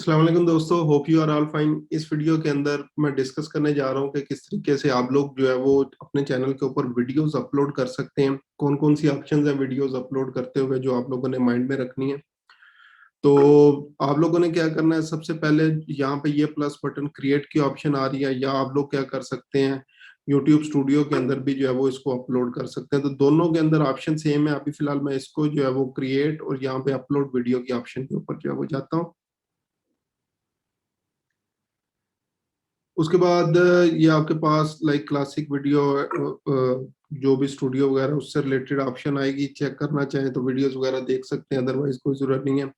अस्सलाम वालेकुम दोस्तों, hope you are all fine. इस वीडियो के अंदर मैं डिस्कस करने जा रहा हूं कि किस तरीके से आप लोग जो है वो अपने चैनल के ऊपर वीडियोस अपलोड कर सकते हैं। कौन कौन सी ऑप्शंस हैं वीडियोस अपलोड करते हुए जो आप लोगों ने माइंड में रखनी है। तो आप लोगों ने क्या करना है, सबसे पहले यहाँ पे ये प्लस बटन क्रिएट की ऑप्शन आ रही है, या आप लोग क्या कर सकते हैं, यूट्यूब स्टूडियो के अंदर भी जो है वो इसको अपलोड कर सकते हैं। तो दोनों के अंदर ऑप्शन सेम है। अभी फिलहाल मैं इसको जो है वो क्रिएट और यहाँ पे अपलोड वीडियो की ऑप्शन के ऊपर जो है वो जाता हूँ। उसके बाद ये आपके पास लाइक क्लासिक वीडियो जो भी स्टूडियो वगैरह उससे रिलेटेड ऑप्शन आएगी। चेक करना चाहें तो वीडियोस वगैरह देख सकते हैं, अदरवाइज कोई जरूरत नहीं है।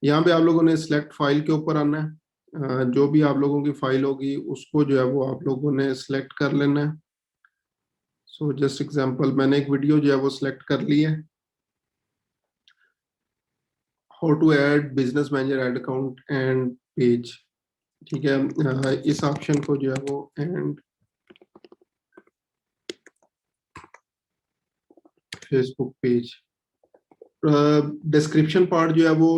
यहाँ पे आप लोगों ने सिलेक्ट फाइल के ऊपर आना है। जो भी आप लोगों की फाइल होगी उसको जो है वो आप लोगों ने सिलेक्ट कर लेना है। सो जस्ट एग्जांपल, मैंने एक वीडियो जो है वो सिलेक्ट कर ली है, how to add business manager ad account and page. ठीक है, इस ऑप्शन को जो है वो and Facebook page, description part जो है वो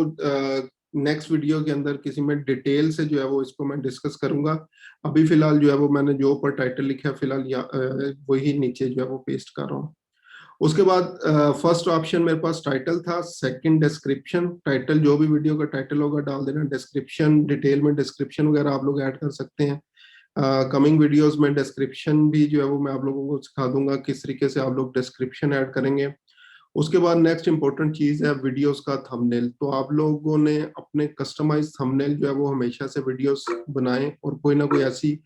नेक्स्ट वीडियो के अंदर किसी में डिटेल से जो है वो इसको मैं डिस्कस करूंगा। अभी फिलहाल जो है वो मैंने जो ऊपर टाइटल लिखा है फिलहाल वही नीचे जो है वो पेस्ट कर रहा हूँ। उसके बाद फर्स्ट ऑप्शन मेरे पास टाइटल था, सेकंड डिस्क्रिप्शन। टाइटल जो भी वीडियो का टाइटल होगा डाल देना। डिस्क्रिप्शन, डिटेल में डिस्क्रिप्शन वगैरह आप लोग ऐड कर सकते हैं। कमिंग वीडियोस में डिस्क्रिप्शन भी जो है वो मैं आप लोगों को सिखा दूंगा किस तरीके से आप लोग डिस्क्रिप्शन ऐड करेंगे। उसके बाद नेक्स्ट इंपॉर्टेंट चीज है वीडियोस का थंबनेल। तो आप लोगों ने अपने कस्टमाइज थंबनेल जो है वो हमेशा से वीडियोस बनाएं और कोई ना कोई ऐसी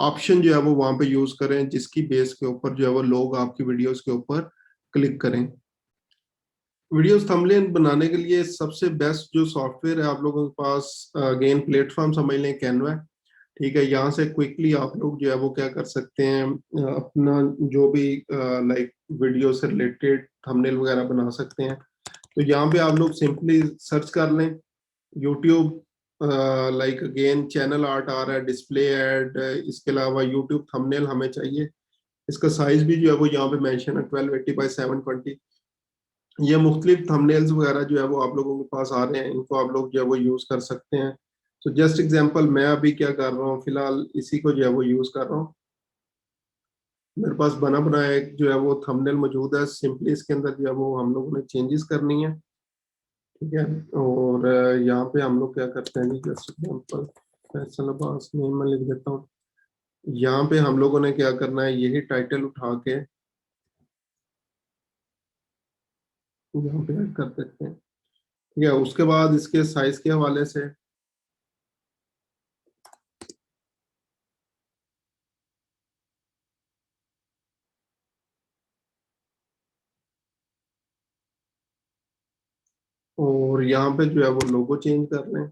ऑप्शन जो है वो वहां पे यूज करें जिसकी बेस के ऊपर जो है वो लोग आपकी वीडियोस के ऊपर क्लिक करें। वीडियोस थंबनेल बनाने के लिए सबसे बेस्ट जो सॉफ्टवेयर है आप लोगों के पास, अगेन प्लेटफॉर्म समझ लें, कैनवा। ठीक है, यहाँ से क्विकली आप लोग जो है वो क्या कर सकते हैं, अपना जो भी लाइक वीडियो से रिलेटेड थंबनेल वगैरह बना सकते हैं। तो यहाँ पे आप लोग सिंपली सर्च कर लें YouTube, like again channel art आ रहा है, डिस्प्ले एड, इसके अलावा यूट्यूब थंबनेल हमें चाहिए। इसका साइज भी जो है वो यहाँ पे मेंशन है 1280 बाई 720। ये मुख्तलिफ थंबनेल्स वगैरह जो है वो आप लोगों के पास आ रहे हैं, इनको आप लोग जो है वो यूज कर सकते हैं। तो जस्ट एग्जांपल मैं अभी क्या कर रहा हूँ, फिलहाल इसी को जो है वो यूज कर रहा हूँ। मेरे पास बना बनाया एक जो है वो थंबनेल मौजूद है। सिंपली इसके अंदर जो है वो हम लोगों ने चेंजेस करनी है। ठीक है, और यहाँ पे हम लोग क्या करते हैं, just example Faisal Abbas name मैं लिख देता हूँ। यहाँ पे हम लोगों ने क्या करना है, यही टाइटल उठा के यहाँ पे ऐड कर देते हैं। ठीक है, उसके बाद इसके साइज के हवाले से और यहाँ पे जो है वो लोगो चेंज कर रहे हैं।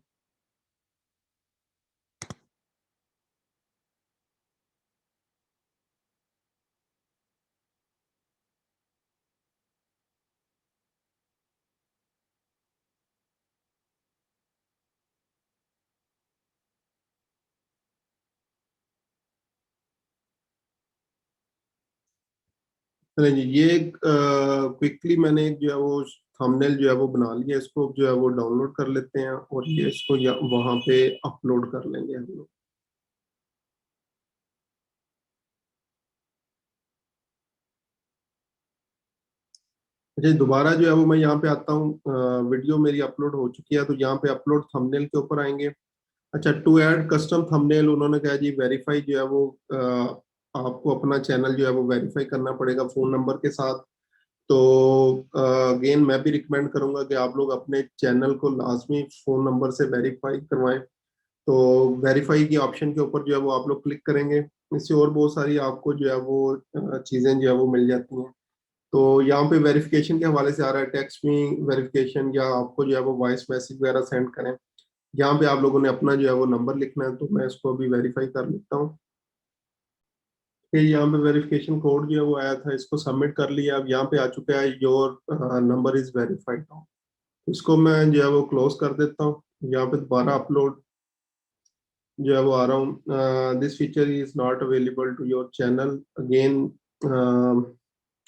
चलिए जी, ये क्विकली मैंने एक जो है वो थंबनेल जो है वो बना लिया। इसको जो है वो डाउनलोड कर लेते हैं और ये इसको वहां पे अपलोड कर लेंगे हम लोग। अच्छा, दोबारा जो है वो मैं यहाँ पे आता हूँ। वीडियो मेरी अपलोड हो चुकी है, तो यहाँ पे अपलोड थंबनेल के ऊपर आएंगे। अच्छा, टू ऐड कस्टम थंबनेल उन्होंने कहा जी वेरीफाई जो है वो आपको अपना चैनल जो है वो वेरीफाई करना पड़ेगा फोन नंबर के साथ। तो अगेन मैं भी रिकमेंड करूंगा कि आप लोग अपने चैनल को लाजमी फोन नंबर से वेरीफाई करवाएं। तो वेरीफाई की ऑप्शन के ऊपर जो है वो आप लोग क्लिक करेंगे। इससे और बहुत सारी आपको जो है वो चीजें जो है वो मिल जाती हैं। तो यहाँ पे वेरिफिकेशन के हवाले से आ रहा है टेक्स्ट में वेरिफिकेशन, या आपको जो है वो वॉइस मैसेज वगैरह सेंड करें। यहाँ पे आप लोगों ने अपना जो है वो नंबर लिखना है, तो मैं इसको अभी वेरीफाई कर लेता हूँ कि यहाँ पे वेरिफिकेशन कोड जो है वो आया था, इसको सबमिट कर लिया। अब यहाँ पे आ चुका है your number is verified now. इसको मैं जो है वो क्लोज कर देता हूँ। यहाँ पे दोबारा अपलोड जो है वो आ रहा हूँ, this feature is not available to your channel again.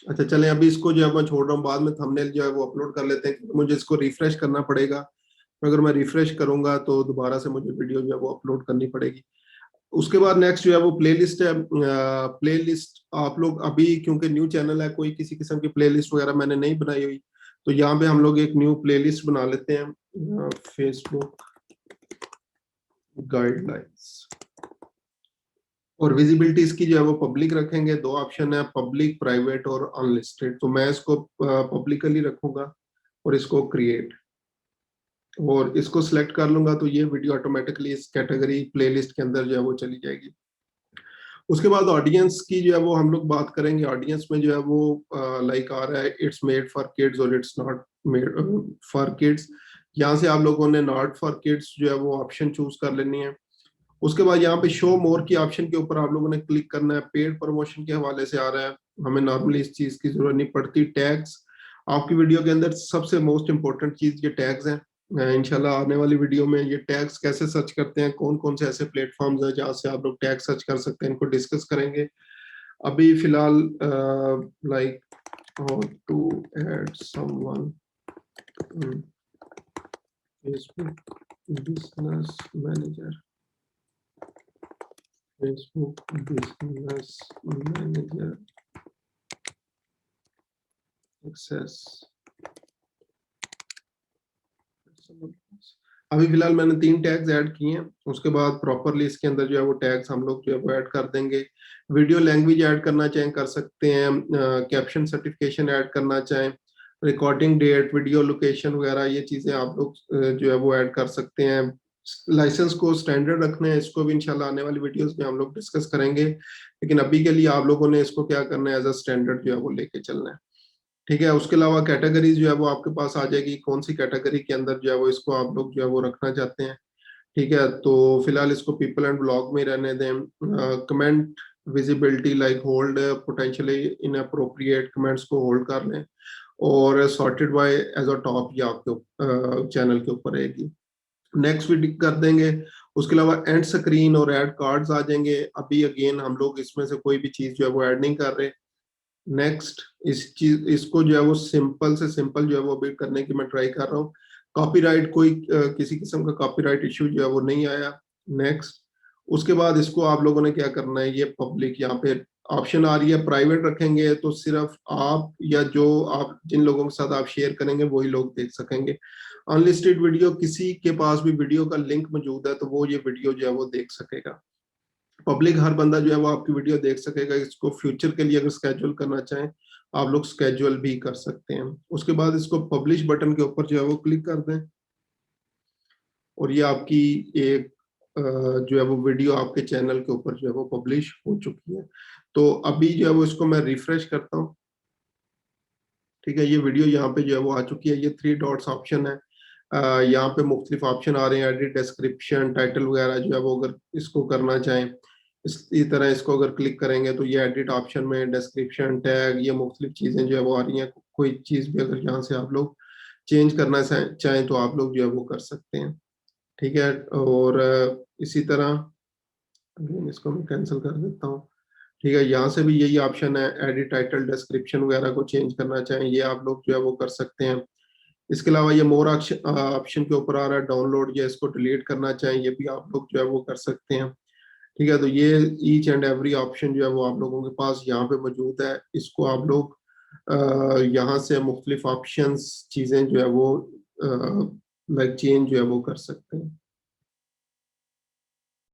अच्छा चलें, अभी इसको जो है मैं छोड़ रहा हूँ, बाद में थंबनेल जो है वो अपलोड कर लेते हैं क्योंकि मुझे इसको रिफ्रेश करना पड़ेगा। अगर मैं रिफ्रेश करूंगा तो दोबारा से मुझे वीडियो जो है वो अपलोड करनी पड़ेगी। उसके बाद नेक्स्ट जो है वो प्लेलिस्ट है। प्लेलिस्ट आप लोग अभी, क्योंकि न्यू चैनल है, कोई किसी किस्म की प्लेलिस्ट वगैरह मैंने नहीं बनाई हुई, तो यहाँ पे हम लोग एक न्यू प्लेलिस्ट बना लेते हैं, फेसबुक गाइडलाइंस। और विजिबिलिटी इसकी जो है वो पब्लिक रखेंगे। दो ऑप्शन है, पब्लिक, प्राइवेट और अनलिस्टेड। तो मैं इसको पब्लिकली रखूंगा और इसको क्रिएट, और इसको सिलेक्ट कर लूंगा तो ये वीडियो ऑटोमेटिकली इस कैटेगरी प्लेलिस्ट के अंदर जो है वो चली जाएगी। उसके बाद ऑडियंस की जो है वो हम लोग बात करेंगे। ऑडियंस में जो है वो लाइक आ रहा है इट्स मेड फॉर किड्स और it's not made for kids. यहाँ से आप लोगों ने नॉट फॉर किड्स जो है वो ऑप्शन चूज कर लेनी है। उसके बाद यहाँ पे शो मोर की ऑप्शन के ऊपर आप लोगों ने क्लिक करना है। पेड प्रमोशन के हवाले से आ रहा है, हमें नॉर्मली इस चीज की जरूरत नहीं पड़ती। टैग्स आपकी वीडियो के अंदर सबसे मोस्ट इंपॉर्टेंट चीज ये टैग्स हैं। इंशाल्लाह आने वाली वीडियो में ये टैग्स कैसे सर्च करते हैं, कौन कौन से ऐसे प्लेटफॉर्म्स हैं जहाँ से आप लोग टैग सर्च कर सकते हैं, इनको डिस्कस करेंगे। अभी फिलहाल like how to add someone Facebook business manager, Facebook business manager access. अभी फिलहाल मैंने 3 टैग्स ऐड किए हैं। उसके बाद प्रॉपरली इसके अंदर जो है वो टैग्स हम लोग जो है वो ऐड कर देंगे। वीडियो लैंग्वेज ऐड करना चाहें कर सकते हैं, कैप्शन सर्टिफिकेशन ऐड करना चाहें, रिकॉर्डिंग डेट, वीडियो लोकेशन वगैरह ये चीजें आप लोग जो है वो ऐड कर सकते हैं। लाइसेंस को स्टैंडर्ड रखना है, इसको भी इंशाल्लाह आने वाली वीडियोस में हम लोग डिस्कस करेंगे, लेकिन अभी के लिए आप लोगों ने इसको क्या करना है, एज अ स्टैंडर्ड जो है वो लेके चलना है। ठीक है। उसके अलावा कैटेगरीज जो है वो आपके पास आ जाएगी, कौन सी कैटेगरी के अंदर जो है वो इसको आप लोग जो है वो रखना चाहते हैं। ठीक है। तो फिलहाल इसको पीपल एंड ब्लॉग में रहने दें। Comment visibility like hold potentially inappropriate comments को होल्ड कर लें, और sorted by as a top ये आपके चैनल के ऊपर रहेगी। नेक्स्ट वीडियो कर देंगे। उसके अलावा एंड स्क्रीन और ऐड कार्ड्स आ जाएंगे। अभी अगेन हम लोग इसमें से कोई भी चीज जो है वो ऐड नहीं कर रहे। नेक्स्ट इस चीज इसको जो है वो सिंपल से सिंपल जो है वो अभी करने की मैं ट्राई कर रहा हूँ। कॉपीराइट कोई किसी किस्म का कॉपीराइट इश्यू जो है वो नहीं आया। नेक्स्ट उसके बाद इसको आप लोगों ने क्या करना है, ये पब्लिक यहाँ पे ऑप्शन आ रही है, प्राइवेट रखेंगे तो सिर्फ आप या जो आप जिन लोगों के साथ आप शेयर करेंगे वही लोग देख सकेंगे। अनलिस्टेड वीडियो, किसी के पास भी वीडियो का लिंक मौजूद है तो वो ये वीडियो जो है वो देख सकेगा। पब्लिक हर बंदा जो है वो आपकी वीडियो देख सकेगा। इसको फ्यूचर के लिए अगर स्केड्यूल करना चाहें आप लोग स्केड्यूल भी कर सकते हैं। उसके बाद इसको पब्लिश बटन के ऊपर जो है वो क्लिक कर दें, और ये आपकी एक जो है वो वीडियो आपके चैनल के ऊपर जो है वो पब्लिश हो चुकी है। तो अभी जो है वो इसको मैं रिफ्रेश करता हूँ। ठीक है। ये वीडियो यहाँ पे जो है वो आ चुकी है। ये 3 डॉट्स ऑप्शन है, यहाँ पे मुख्तलिफ ऑप्शन आ रहे हैं, एडिट, डिस्क्रिप्शन, टाइटल वगैरह जो है वो अगर इसको करना चाहें इसी तरह इसको अगर क्लिक करेंगे तो ये एडिट ऑप्शन में डिस्क्रिप्शन, टैग, ये मुख्तलिफ चीजें जो है वो आ रही हैं। कोई चीज भी अगर यहाँ से आप लोग चेंज करना चाहें तो आप लोग जो है वो कर सकते हैं। ठीक है। और इसी तरह again इसको मैं कैंसिल कर देता हूँ। ठीक है। यहाँ से भी यही ऑप्शन है, एडिट, टाइटल, डिस्क्रिप्शन वगैरह को चेंज करना चाहें ये आप लोग जो है वो कर सकते हैं। इसके अलावा ये मोर ऑप्शन के ऊपर आ रहा है डाउनलोड, या इसको डिलीट करना चाहें ये भी आप लोग जो है वो कर सकते हैं। ठीक है। तो ये ईच एंड एवरी ऑप्शन जो है वो आप लोगों के पास यहाँ पे मौजूद है। इसको आप लोग यहाँ से मुख्तलिफ ऑप्शंस चीजें जो है वो लाइक चेंज जो है वो कर सकते हैं।